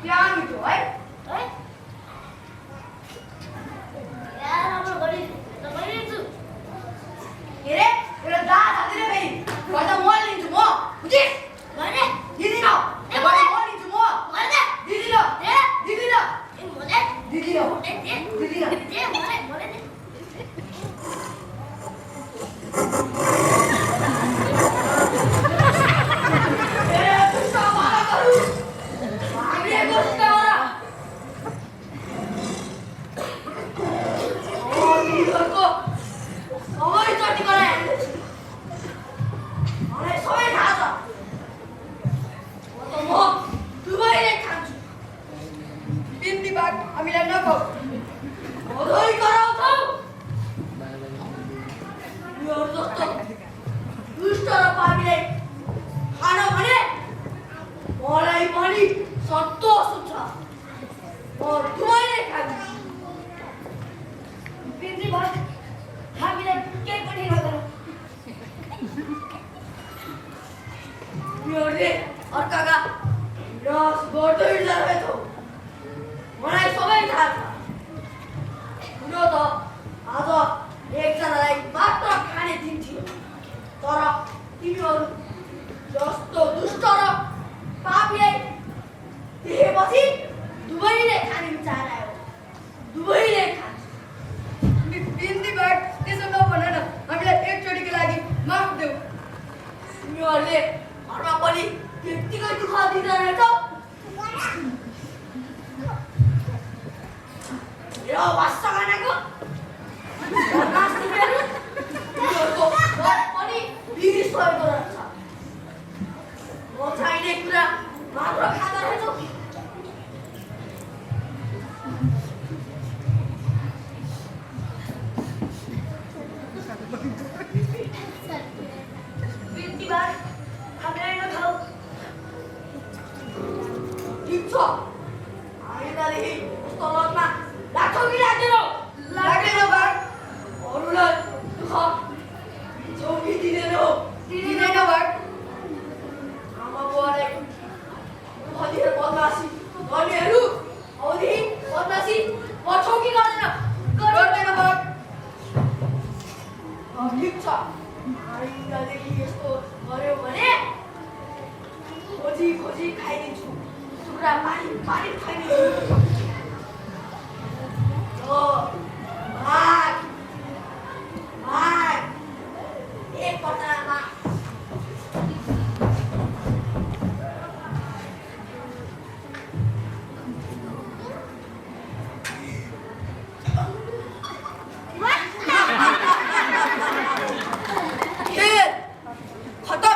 बिरामी थियो है। है? यार राम्रो गरी त मैले छु। के रे? एउटा दाँत हाल्दिन फेरि। भए त म लिन्छु म। बुझिस्? भने दिदिन। ए भए मलाई म लिन्छु म। भने दिदिन। ए दिदिन। ए भने दिदिन। ए ए दिदिन। ए भने भने हामीलाई नखाऊ। अधोइ गराउँछौ। यो जस्तो दुष्ट र पापीलाई खान भने मलाई पनि सन्तोष हुन्छ। म दुवैले खान्छु। पितृभक्त हामीलाई केही पनि नगर। तिमीहरूले अर्काका रस गर्दै जाँदैछौ। मलाई सबै थाहा छ। हुन त आज एकजनालाई मात्र खाने दिन थियो, तर तिमीहरू जस्तो दुष्ट र पापीलाई देखेपछि दुवैले खाने विचार आयो। दुवैले खान्छ। बिन्ती बाट त्यसो नभन न। हामीलाई एकचोटिको लागि माफ देऊ। तिमीहरूले घरमा पनि त्यत्तिकै दुःख दिँदो रहेछौ। यो वास्ता गानाको तिमीहरूको घर पनि बिरिस भएको रहेछ। म चाहिने कुरा मात्र खाँदो रहेछौ। बिन्ती बाट हामीलाई नखाऊ। ठिक छ। आइन्दादेखि यस्तो लतमा लाग्छौ कि लाग्दैनौ? लाग्दैन बाट। अरूलाई दुःख दिन्छौ कि दिँदैनौ? दिँदैन बाट। आमा बुवालाई दुःख दिएर बदमासी गर्नेहरू अबदेखि बदमासी गर्छौ कि गर्दैन? गर्दैन बाट। ठिक छ। आइन्दादेखि यस्तो गर्यो भने खोजी खोजी खाइदिन्छु। टुक्रा पानी पानी खाइदिन्छु। भाग भाग एक पटनामा। खेल खत्म।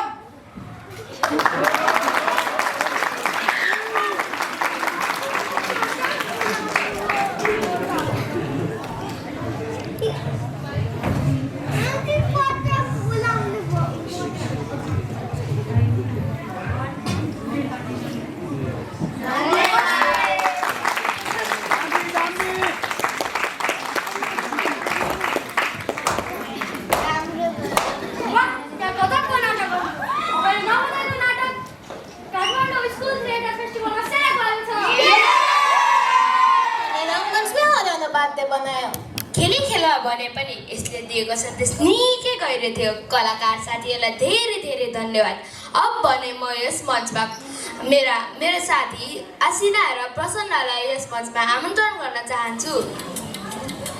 खेली खेल भने पनि यसले दिएको सन्देश निकै गहिरो थियो। कलाकार साथीहरूलाई धेरै धेरै धन्यवाद। अब भने म यस मञ्चमा मेरा साथी आसिना र प्रसन्नलाई यस मञ्चमा आमन्त्रण गर्न चाहन्छु।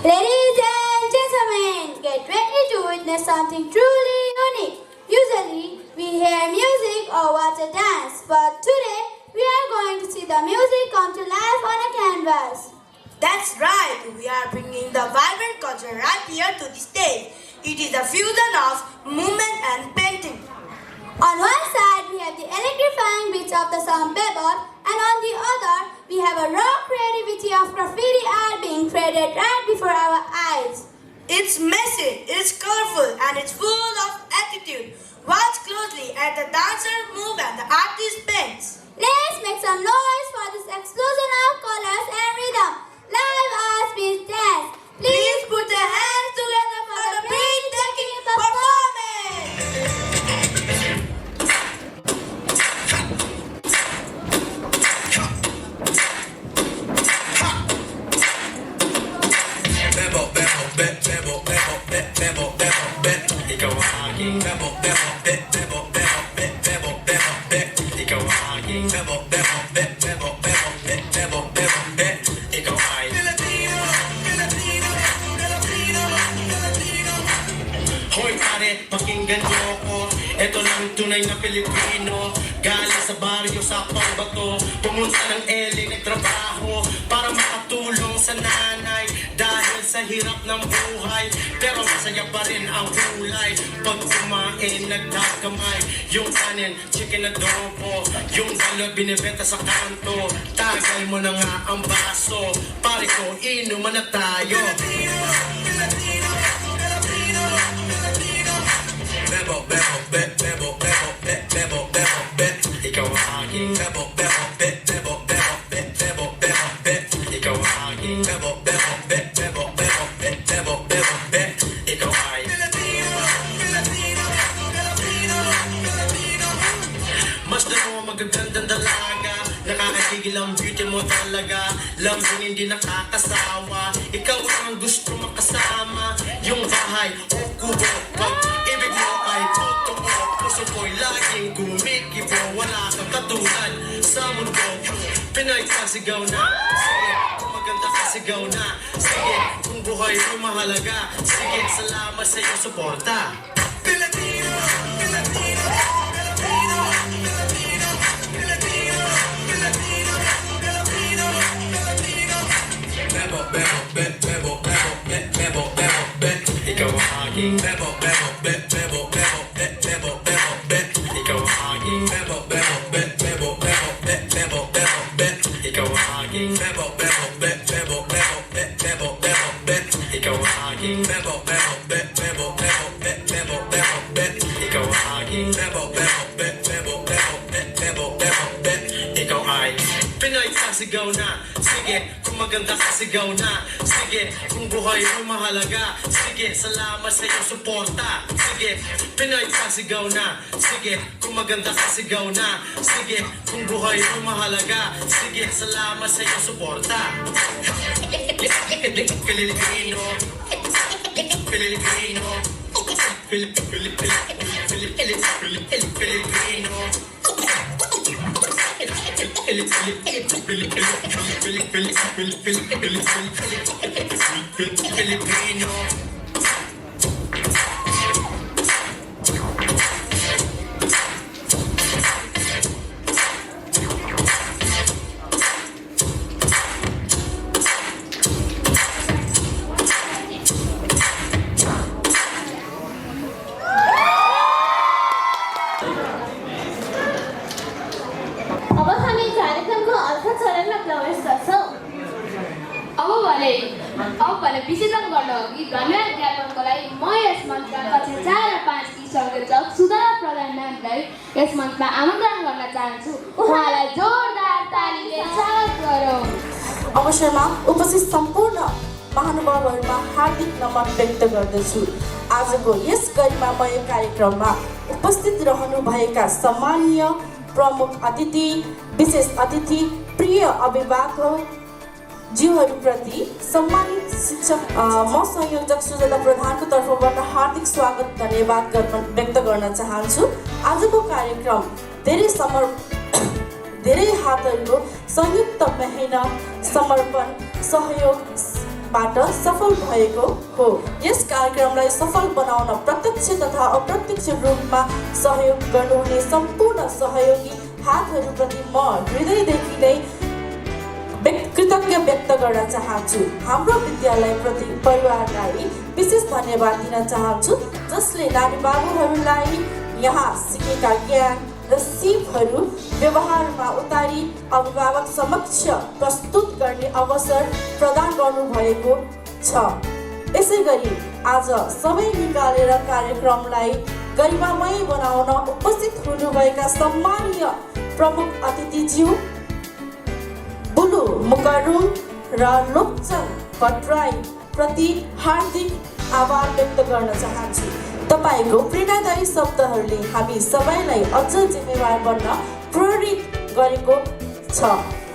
Ladies and gentlemen, get ready to witness something truly unique. Usually, we hear music or watch a dance, but today, we are going to see the music come to life on a canvas. That's right, we are bringing the vibrant culture right here to the stage. It is a fusion of movement and painting. On one side, we have the electrifying beats of the sound bebop, and on the other, we have a raw creativity of graffiti art being created right before our eyes. It's messy, it's colorful, and it's full of attitude. Watch closely as the dancers move and the artist paints. Let's make some noise for this explosion of colors and rhythm. Live art beats dance. Please put your hands together for the breathtaking performance. Hoy pare, pakinggan niyo ako. Ito lang tunay na Pilipino. Galing sa baryo sa pambato. Pumunta ng LA, nagtrabaho para makatulong sa nanay. Dahil sa hirap ng buhay, pero masaya pa rin ang kulay. Pag kumain, nagkakamay. Yung kanin, chicken adobo. Yung dalawa binibenta sa kanto. Tagay mo na nga ang baso. Pare ko, inuman na tayo. Bebo, bebo, bebo, bebo, bebo, bebo, bebo, ikaw ang aking bebo, bebo, bebo, bebo, bebo, bebo, bebo, ikaw ang aking bebo, bebo, bebo, bebo, bebo, bebo, bebo, ikaw ay mas dalawa magagandang dalaga. Nakakagigil ang beauty mo talaga. Lambing hindi nakakasawa. Ikaw ang gusto makasama. Yung bahay o kubo, pag-ibig mo ay totoo. Puso ko'y laging gumigibo. Wala kang katulad sa mundo. Pinay ka, sigaw na. Sige, kung maganda ka, sigaw na. Sige, kung buhay mo mahalaga. Sige, salamat sa iyong suporta. Pilipino, Pilipino, Pilipino, Pilipino, Pilipino, Pilipino, Pilipino, Pilipino. Bebo, bebo, bebo, bebo, bebo, bebo, bebo, ikaw ang aking bebo, bebo, bebo, bebo, bebo, bebo, bebo, ikaw ang aking bebo, bebo, bebo, bebo, bebo, bebo, bebo, ikaw ang aking bebo, bebo, bebo, bebo, bebo, bebo, bebo, ikaw ang aking bebo, bebo, bebo, bebo, bebo, bebo, bebo, ikaw ang aking bebo, bebo, bebo, bebo, bebo, bebo, bebo, ikaw ay Pinoy ka, sigaw na. Sige, kung maganda ka, sigaw na. Sige, kung buhay mo mahalaga. Sige, salamat sa iyong suporta. Sige, Pinoy ka, sigaw na. Sige, kung maganda ka, sigaw na. Sige, kung buhay mo mahalaga. Sige, salamat sa iyong suporta. Pilipino, Pilipino, Pilipino, Filipino. अब हामी कार्यक्रमको अर्को चरणमा प्रवेश गर्छौँ। अब भने विशेषण गर्न अघि धन्यवाद ज्ञापनको लागि म यस मञ्चका कक्षा 4 र 5 की संयोजक सुधा प्रधान नामलाई यस मञ्चमा आमन्त्रण गर्न चाहन्छु। उहाँलाई जोरदार तालीले स्वागत गरौँ। अवसरमा उपस्थित सम्पूर्ण महानुभावहरूमा हार्दिक नमन व्यक्त गर्दछु। आजको यस गरिमामय कार्यक्रममा उपस्थित रहनुभएका सम्मानीय प्रमुख अतिथि, विशेष अतिथि, प्रिय अभिभावक जीवहरूप्रति सम्मानित शिक्षक म संयोजक सुजाता प्रधानको तर्फबाट हार्दिक स्वागत धन्यवाद व्यक्त गर्न चाहन्छु। आजको कार्यक्रम धेरै हातहरूको संयुक्त मेहनत, समर्पण, सहयोगबाट सफल भएको हो। यस कार्यक्रमलाई सफल बनाउन प्रत्यक्ष तथा अप्रत्यक्ष रूपमा सहयोग गर्नुहुने सम्पूर्ण सहयोगी हातहरूप्रति म हृदयदेखि नै कृतज्ञ व्यक्त गर्न चाहन्छु। हाम्रो विद्यालयप्रति परिवारलाई विशेष धन्यवाद दिन चाहन्छु, जसले नानी बाबुहरूलाई यहाँ सिकेका ज्ञान र सिपहरू व्यवहारमा उतारी अभिभावक समक्ष प्रस्तुत गर्ने अवसर प्रदान गर्नुभएको छ। यसै गरी आज समय निकालेर कार्यक्रमलाई गरिमामय बनाउन उपस्थित हुनुभएका सम्मानीय प्रमुख अतिथिज्यू बुलु मुकारुङ र लोकचन भट्टराई प्रति हार्दिक आभार व्यक्त गर्न चाहन्छु। तपाईँको प्रेरणादायी शब्दहरूले हामी सबैलाई अझ जिम्मेवार बन्न प्रेरित गरेको छ।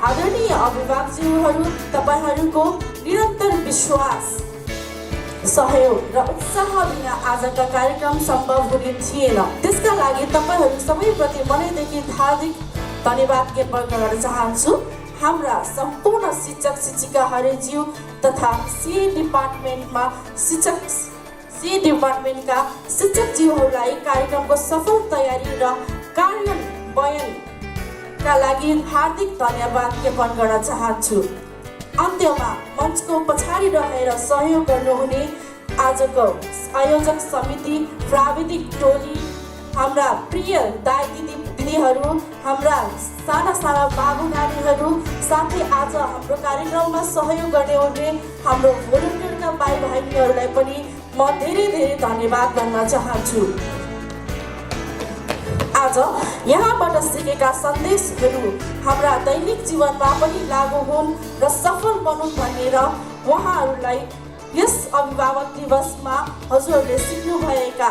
आदरणीय अभिभावकज्यूहरू, तपाईँहरूको निरन्तर विश्वास, सहयोग र उत्साह बिना आजका कार्यक्रम सम्भव हुने थिएन। त्यसका लागि तपाईँहरू सबैप्रति मनैदेखि हार्दिक धन्यवाद ज्ञापन गर्न चाहन्छु। हाम्रा सम्पूर्ण शिक्षक शिक्षिकाज्यू तथा सिए डिपार्टमेन्टका शिक्षकज्यूहरूलाई कार्यक्रमको सफल तयारी र कार्यान्वयनका लागि हार्दिक धन्यवाद ज्ञापन गर्न चाहन्छु। अन्त्यमा मञ्चको पछाडि रहेर सहयोग गर्नुहुने आजको आयोजक समिति, प्राविधिक टोली, हाम्रा प्रिय दाइ दिदीहरू, हाम्रा साना बाबु नानीहरू, साथै आज हाम्रो कार्यक्रममा सहयोग गर्ने हाम्रो भोलिन्टियरका भाइ बहिनीहरूलाई पनि म धेरै धन्यवाद भन्न चाहन्छु। आज यहाँबाट सिकेका सन्देशहरू हाम्रा दैनिक जीवनमा पनि लागू हुन् र सफल बनुन् भनेर उहाँहरूलाई यस अभिभावक दिवसमा हजुरहरूले सिक्नुभएका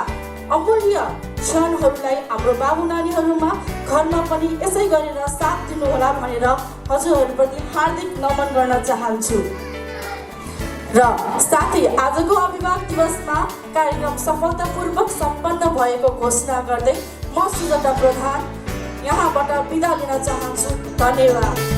अमूल्य क्षणहरूलाई हाम्रो बाबु नानीहरूमा घरमा पनि यसै गरेर साथ दिनुहोला भनेर हजुरहरूप्रति हार्दिक नमन गर्न चाहन्छु। र साथै आजको अभिभावक दिवसमा कार्यक्रम सफलतापूर्वक सम्पन्न भएको घोषणा गर्दै म सुजाता प्रधान यहाँबाट बिदा लिन चाहन्छु। धन्यवाद।